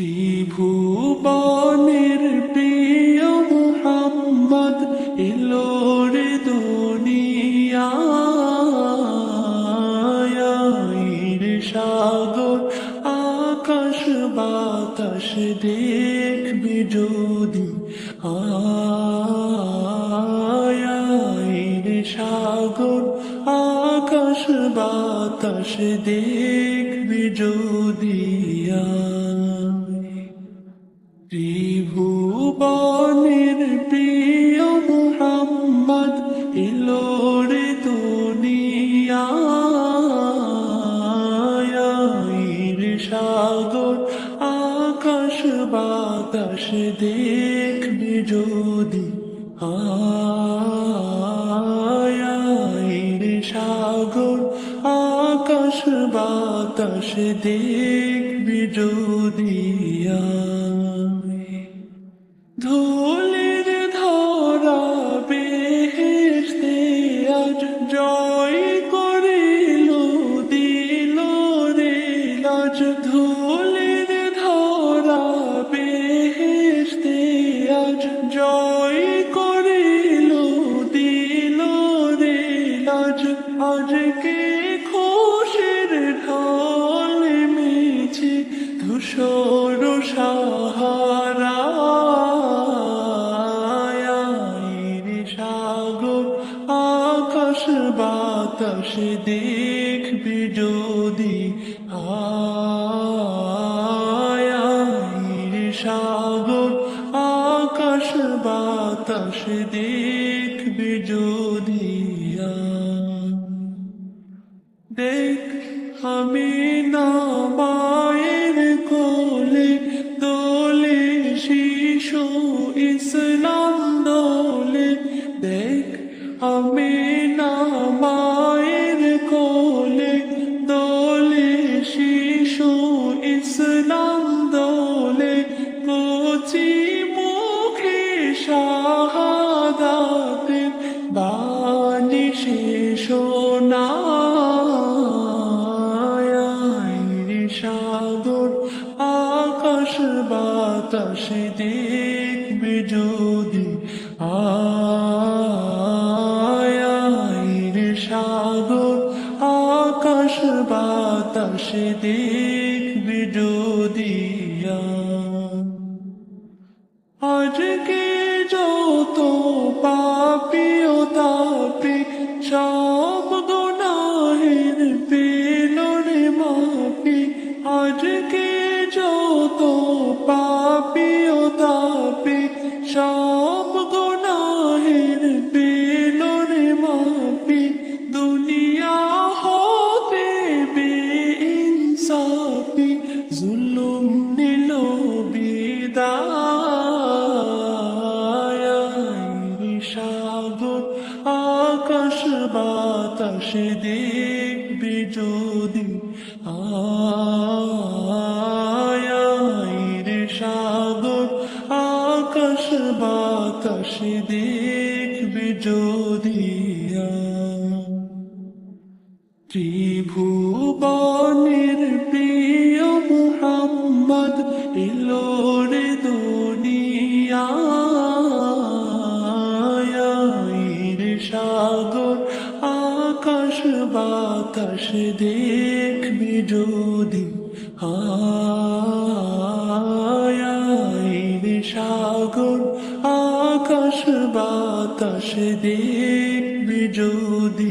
ত্রিভুবনের প্রিয় মুহাম্মদ এলো রে দুনিয়ায় সাগর আকাশ বাতাস দেখবি যদি সাগর আকাশ বাতাস দেখবি যদি ত্রিভুবনের প্রিয় মুহাম্মদ এলো রে দুনিয়ায় সাগর আকাশ বাতাস দেখবি যদি সাগর আকাশ বাতাস দেখবি যদি ধুলির ধরা বেহেশতে আজ জয় করিল দিল রে লাজ ধুলির ধরা বেহেশতে আজ জয় করিল দিল রে লাজ আজকে খুশির ঢল মিছে ধূসর সাহারা সাগর আকাশ বাতাস দেখবি যদি সাগর আকাশ বাতাস দেখবি যদি দেখ আমি না মায়ের কোলে দোলে শিশু ইসলাম দোলে দেখ আমি না মায়ের কোলে দোলে শিশু ইসলাম দোলে কচি মুখে শাহাদাতে বাণী শেষ না সাগর আকাশ বাতাস দেখবি যদি সাগর আকাশ বাতাস দেখবি যদি আজকে যত পাপী ও তাপী সব গুনাহের পেল রে মাপি আজকে যত পাপী ও তাপী সব গুনাহের পেল রে মাপি দুনিয়া হতে বেইনসাফি জুলুম নিল বিদায় সাগর আকাশ বাতাস দেখবি যদি সাগর আকাশ বাতাস দেখবি যদি ত্রিভুবনের প্রিয় মুহাম্মদ এলো রে দুনিয়ায় সাগর আকাশ বাতাস দেখবি যদি সাগর আকাশ বাতাস দেখবি যদি